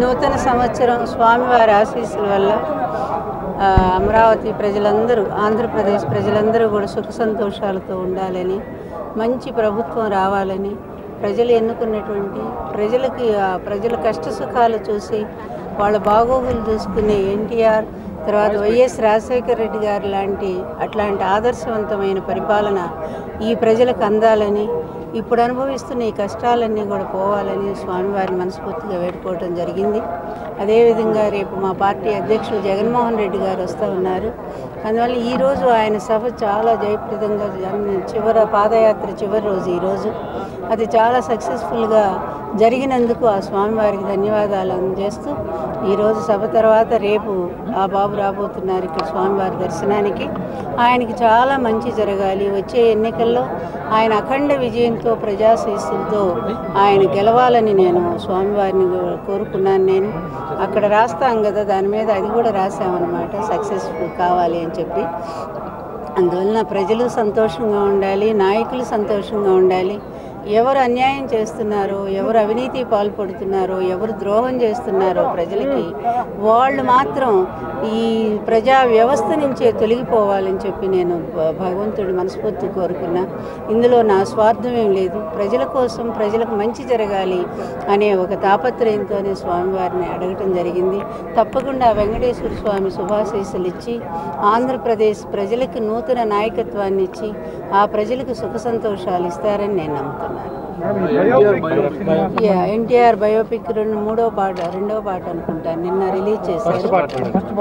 నూతన సంవత్సరం స్వామివారి ఆశీస్సుల వల్ల అమరావతి ప్రజలందరూ, ఆంధ్రప్రదేశ్ ప్రజలందరూ కూడా సుఖ సంతోషాలతో ఉండాలని, మంచి ప్రభుత్వం రావాలని, ప్రజలు ఎన్నుకున్నటువంటి ప్రజల కష్ట సుఖాలు చూసి వాళ్ళ బాగోగులు చూసుకునే ఎన్టీఆర్, తర్వాత వైఎస్ రాజశేఖర రెడ్డి గారు అట్లాంటి ఆదర్శవంతమైన పరిపాలన ఈ ప్రజలకు అందాలని, ఇప్పుడు అనుభవిస్తున్న ఈ కష్టాలన్నీ కూడా పోవాలని స్వామివారిని మనస్ఫూర్తిగా వేడుకోవడం జరిగింది. అదేవిధంగా రేపు మా పార్టీ అధ్యక్షులు జగన్మోహన్ రెడ్డి గారు వస్తూ ఉన్నారు. అందువల్ల ఈరోజు ఆయన సభ చాలా జయప్రదంగా పాదయాత్ర చివరి రోజు ఈరోజు అది చాలా సక్సెస్ఫుల్గా జరిగినందుకు ఆ స్వామివారికి ధన్యవాదాలు అందజేస్తూ, ఈరోజు సభ తర్వాత రేపు ఆ బాబు రాబోతున్నారు ఇక్కడ స్వామివారి దర్శనానికి. ఆయనకి చాలా మంచి జరగాలి, వచ్చే ఎన్నికల్లో ఆయన అఖండ విజయంతో ప్రజాశీస్సులతో ఆయన గెలవాలని నేను స్వామివారిని కోరుకున్నాను. నేను అక్కడ రాస్తాం కదా, దాని మీద అది కూడా రాసామన్నమాట, సక్సెస్ఫుల్ కావాలి అని చెప్పి. అందువలన ప్రజలు సంతోషంగా ఉండాలి, నాయకులు సంతోషంగా ఉండాలి. ఎవరు అన్యాయం చేస్తున్నారో, ఎవరు అవినీతి పాల్పడుతున్నారో, ఎవరు ద్రోహం చేస్తున్నారో ప్రజలకి, వాళ్ళు మాత్రం ఈ ప్రజా వ్యవస్థ నుంచే తొలగిపోవాలని చెప్పి నేను భగవంతుడి మనస్ఫూర్తి కోరుకున్నా. ఇందులో నా స్వార్థమేం లేదు, ప్రజల కోసం ప్రజలకు మంచి జరగాలి అనే ఒక తాపత్రయంతోనే స్వామివారిని అడగటం జరిగింది. తప్పకుండా వెంకటేశ్వర స్వామి శుభాశీస్సులు ఇచ్చి ఆంధ్రప్రదేశ్ ప్రజలకు నూతన నాయకత్వాన్ని ఇచ్చి ఆ ప్రజలకు సుఖ సంతోషాలు ఇస్తారని నేను నమ్ముతున్నాను. ఎన్టీఆర్ బయోపిక్ రెండవ పాట అనుకుంటాను నిన్న రిలీజ్ చేశారు.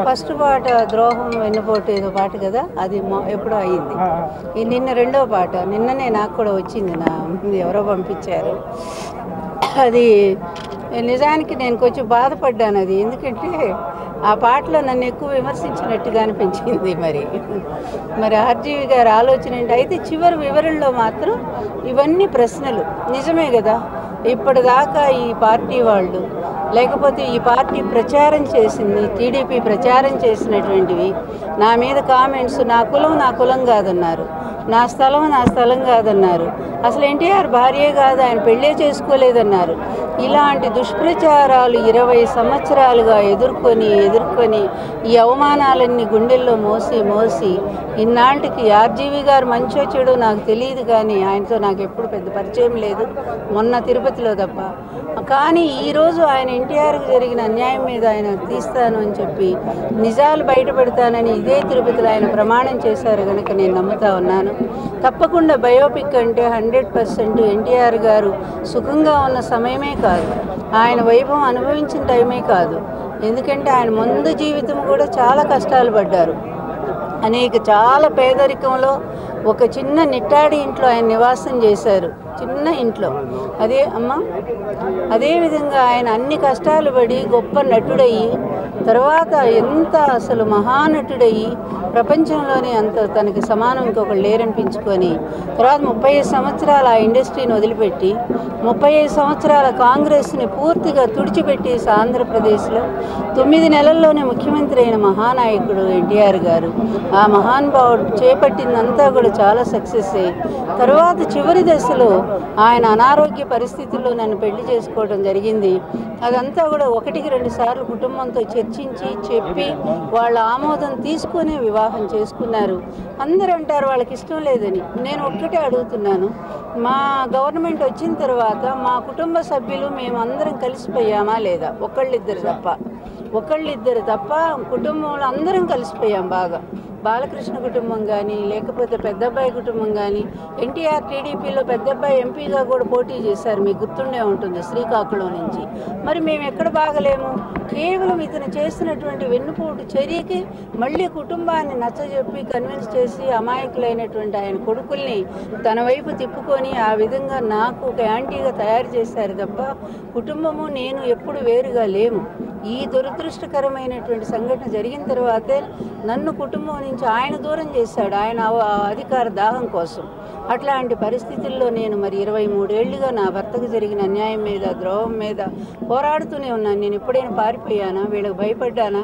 ఫస్ట్ పాట ద్రోహం వెన్నుపోటు ఏదో పాట కదా, అది ఎప్పుడో అయ్యింది. నిన్న రెండవ పాట, నిన్ననే నాకు కూడా వచ్చింది, ఎవరో పంపించారు. అది నిజానికి నేను కొంచెం బాధపడ్డాను. అది ఎందుకంటే ఆ పాటలో నన్ను ఎక్కువ విమర్శించినట్టుగా అనిపించింది. మరి ఆర్జీవి గారి ఆలోచన ఏంటి అయితే చివరి వివరణలో మాత్రం ఇవన్నీ ప్రశ్నలు నిజమే కదా. ఇప్పటిదాకా ఈ పార్టీ వాళ్ళు, లేకపోతే ఈ పార్టీ ప్రచారం చేసింది, టీడీపీ ప్రచారం చేసినటువంటివి నా మీద కామెంట్స్, నా కులం కాదన్నారు, నా స్థలం కాదన్నారు, అసలు ఎన్టీఆర్ భార్యే కాదు, ఆయన పెళ్ళే చేసుకోలేదన్నారు. ఇలాంటి దుష్ప్రచారాలు 20 సంవత్సరాలుగా ఎదుర్కొని ఈ అవమానాలన్నీ గుండెల్లో మోసి ఇన్నాళ్ళకి ఆర్జీవి గారు మంచో చెడు నాకు తెలియదు, కానీ ఆయనతో నాకు ఎప్పుడు పెద్ద పరిచయం లేదు, మొన్న తిరుపతిలో తప్ప. కానీ ఈరోజు ఆయన ఎన్టీఆర్కి జరిగిన అన్యాయం మీద ఆయన తీస్తాను అని చెప్పి నిజాలు బయటపెడతానని ఇదే తిరుపతిలో ఆయన ప్రమాణం చేశారు కనుక నేను నమ్ముతా ఉన్నాను. తప్పకుండా బయోపిక్ అంటే 100% ఎన్టీఆర్ గారు సుఖంగా ఉన్న సమయమే కాదు, ఆయన వైభవం అనుభవించిన టైమే కాదు. ఎందుకంటే ఆయన ముందు జీవితం కూడా చాలా కష్టాలు పడ్డారు. చాలా పేదరికంలో ఒక చిన్న నిట్టాడి ఇంట్లో ఆయన నివాసం చేశారు, చిన్న ఇంట్లో. అదేవిధంగా ఆయన అన్ని కష్టాలు పడి గొప్ప నటుడయ్యి, తర్వాత ఎంత అసలు మహానటుడయ్యి ప్రపంచంలోనే అంత తనకి సమానం ఇంకొకరు లేరనిపించుకొని, తర్వాత 35 సంవత్సరాలు ఆ ఇండస్ట్రీని వదిలిపెట్టి 35 సంవత్సరాల కాంగ్రెస్ని పూర్తిగా తుడిచిపెట్టి ఆంధ్రప్రదేశ్లో 9 నెలల్లోనే ముఖ్యమంత్రి అయిన మహానాయకుడు ఎన్టీఆర్ గారు. ఆ మహానుభావుడు చేపట్టిందంతా కూడా చాలా సక్సెస్ అయ్యి, తర్వాత చివరి దశలో ఆయన అనారోగ్య పరిస్థితుల్లో నన్ను పెళ్లి చేసుకోవడం జరిగింది. అదంతా కూడా 1-2 సార్లు కుటుంబంతో చర్చించి చెప్పి వాళ్ళ ఆమోదం తీసుకుని వివాహం చేసుకున్నారు. అందరూ అంటారు వాళ్ళకి ఇష్టం లేదని. నేను ఒక్కటే అడుగుతున్నాను, మా గవర్నమెంట్ వచ్చిన తర్వాత మా కుటుంబ సభ్యులు మేమందరం కలిసిపోయామా లేదా? ఒకళ్ళిద్దరు తప్ప కుటుంబంలో అందరం కలిసిపోయాం బాగా. బాలకృష్ణ కుటుంబం కానీ, లేకపోతే పెద్దబ్బాయి కుటుంబం కానీ, ఎన్టీఆర్ టీడీపీలో పెద్దబ్బాయి ఎంపీగా కూడా పోటీ చేశారు, మీకు గుర్తుండే ఉంటుంది, శ్రీకాకుళం నుంచి. మరి మేము ఎక్కడ బాగలేము? కేవలం ఇతను చేసినటువంటి వెన్నుపోటు చర్యకి మళ్ళీ కుటుంబాన్ని నచ్చజెప్పి కన్విన్స్ చేసి అమాయకులైనటువంటి ఆయన కొడుకుల్ని తన వైపు తిప్పుకొని ఆ విధంగా నాకు ఒక యాంటీగా తయారు చేశారు తప్ప కుటుంబము నేను ఎప్పుడు వేరుగా లేము. ఈ దురదృష్టకరమైనటువంటి సంఘటన జరిగిన తర్వాతే నన్ను కుటుంబం నుంచి ఆయన దూరం చేశాడు, ఆయన అధికార దాహం కోసం. అట్లాంటి పరిస్థితుల్లో నేను మరి 23 ఏళ్లుగా నా భర్తకు జరిగిన అన్యాయం మీద, ద్రోహం మీద పోరాడుతూనే ఉన్నాను. నేను ఎప్పుడైనా పారిపోయానా? వీళ్ళకి భయపడ్డానా?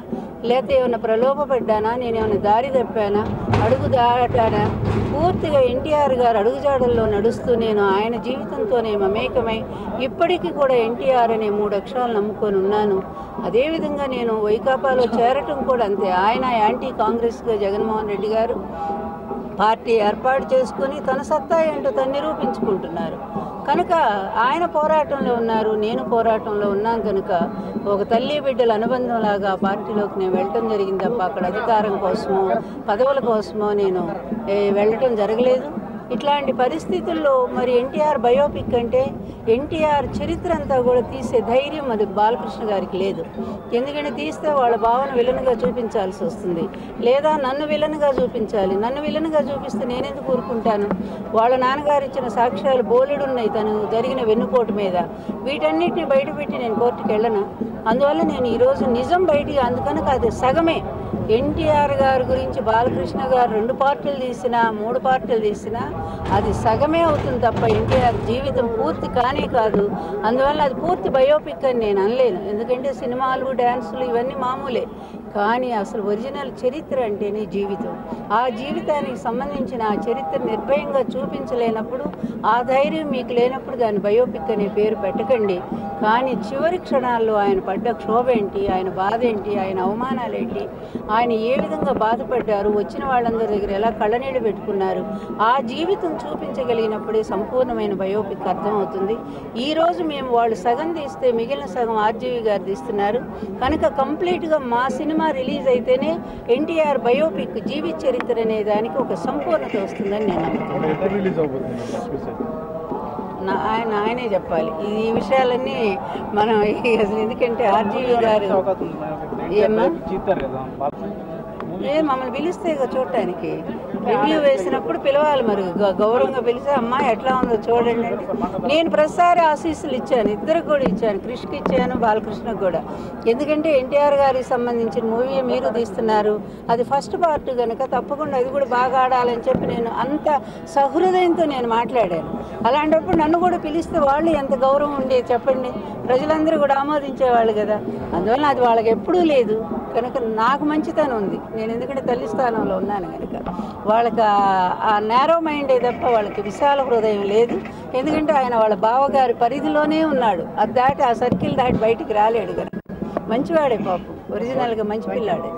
లేకపోతే ఏమైనా ప్రలోభపడ్డానా, నేనేమైనా దారి తప్పానా, అడుగు దాటానా? పూర్తిగా ఎన్టీఆర్ గారు అడుగుజాడల్లో నడుస్తూ నేను ఆయన జీవితంతోనే మమేకమై ఇప్పటికీ కూడా ఎన్టీఆర్ అనే 3 అక్షరాలు నమ్ముకొని ఉన్నాను. అదేవిధంగా నేను వైకాపాలో చేరటం కూడా అంతే. ఆయన యాంటీ కాంగ్రెస్గా జగన్మోహన్ రెడ్డి గారు పార్టీ ఏర్పాటు చేసుకుని తన సత్తా ఏంటో తను నిరూపించుకుంటున్నారు కనుక ఆయన పోరాటంలో ఉన్నారు, నేను పోరాటంలో ఉన్నాను కనుక ఒక తల్లి బిడ్డల అనుబంధం లాగా పార్టీలోకి నేను వెళ్ళటం జరిగింది తప్ప అక్కడ అధికారం కోసమో పదవుల కోసమో నేను వెళ్ళటం జరగలేదు. ఇట్లాంటి పరిస్థితుల్లో మరి ఎన్టీఆర్ బయోపిక్ అంటే ఎన్టీఆర్ చరిత్ర అంతా కూడా తీసే ధైర్యం అది బాలకృష్ణ గారికి లేదు. ఎందుకంటే తీస్తే వాళ్ళ భావన విలన్గా చూపించాల్సి వస్తుంది, లేదా నన్ను విలన్గా చూపించాలి. నన్ను విలన్గా చూపిస్తే నేనెందుకు ఊరుకుంటాను? వాళ్ళ నాన్నగారు ఇచ్చిన సాక్ష్యాలు బోలెడున్నాయి తను జరిగిన వెన్నుపోటు మీద. వీటన్నిటిని బయటపెట్టి నేను కోర్టుకు వెళ్ళను. అందువల్ల నేను ఈరోజు నిజం బయటికి, అందుకని అది సగమే. ఎన్టీఆర్ గారి గురించి బాలకృష్ణ గారు 2 పార్టీలు తీసినా 3 పార్టీలు తీసినా అది సగమే అవుతుంది తప్ప ఎన్టీఆర్ జీవితం పూర్తి కానే కాదు. అందువల్ల అది పూర్తి బయోపిక్ అని నేను అనలేను. ఎందుకంటే సినిమాలు డ్యాన్సులు ఇవన్నీ మామూలే, కానీ అసలు ఒరిజినల్ చరిత్ర అంటేనే జీవితం. ఆ జీవితానికి సంబంధించిన ఆ చరిత్ర నిర్భయంగా చూపించలేనప్పుడు, ఆ ధైర్యం మీకు లేనప్పుడు దాని బయోపిక్ అనే పేరు పెట్టకండి. కానీ చివరి క్షణాల్లో ఆయన పడ్డ క్షోభ ఏంటి, ఆయన బాధ ఏంటి, ఆయన అవమానాలు ఏంటి, ఆయన ఏ విధంగా బాధపడ్డారు, వచ్చిన వాళ్ళందరి దగ్గర ఎలా కళ్ళనీళ్ళు పెట్టుకున్నారు, ఆ జీవితం చూపించగలిగినప్పుడే సంపూర్ణమైన బయోపిక్ అర్థమవుతుంది. ఈరోజు మేము వాళ్ళు సగం తీస్తే మిగిలిన సగం ఆర్జీవి గారు తీస్తున్నారు కనుక కంప్లీట్గా మా సినిమా రిలీజ్ అయితేనే ఎన్టీఆర్ బయోపిక్ జీవిత చరిత్ర అనే దానికి ఒక సంపూర్ణత వస్తుందని నేను అనుకుంటున్నాను. ఆయనే చెప్పాలి ఈ విషయాలన్నీ మనం అసలు. ఎందుకంటే ఆర్జీవి గారు మమ్మల్ని పిలిస్తే చూడటానికి రివ్యూ వేసినప్పుడు పిలవాలి, మరి గౌరవంగా పిలిస్తే అమ్మాయి ఎట్లా ఉందో చూడండి అంటే నేను ప్రతిసారి ఆశీస్సులు ఇచ్చాను, ఇద్దరికి కూడా ఇచ్చాను, కృష్ణకి ఇచ్చాను, బాలకృష్ణకు కూడా. ఎందుకంటే ఎన్టీఆర్ గారికి సంబంధించిన మూవీ మీరు తీస్తున్నారు, అది ఫస్ట్ పార్ట్ కనుక తప్పకుండా అది కూడా బాగా ఆడాలని చెప్పి నేను అంత సహృదయంతో నేను మాట్లాడాను. అలాంటప్పుడు నన్ను కూడా పిలిస్తే వాళ్ళు ఎంత గౌరవం ఉండేది చెప్పండి, ప్రజలందరూ కూడా ఆమోదించేవాళ్ళు కదా. అందువల్ల అది వాళ్ళకి ఎప్పుడూ లేదు కనుక నాకు మంచితనం ఉంది. నేను ఎందుకంటే తల్లి స్థానంలో ఉన్నాను కనుక వాళ్ళకి ఆ నేరో మైండే తప్ప వాళ్ళకి విశాల హృదయం లేదు. ఎందుకంటే ఆయన వాళ్ళ బావగారి పరిధిలోనే ఉన్నాడు, అది దాటి ఆ సర్కిల్ దాటి బయటికి రాలేడు కనుక మంచివాడే పాపం, ఒరిజినల్గా మంచి పిల్లాడే.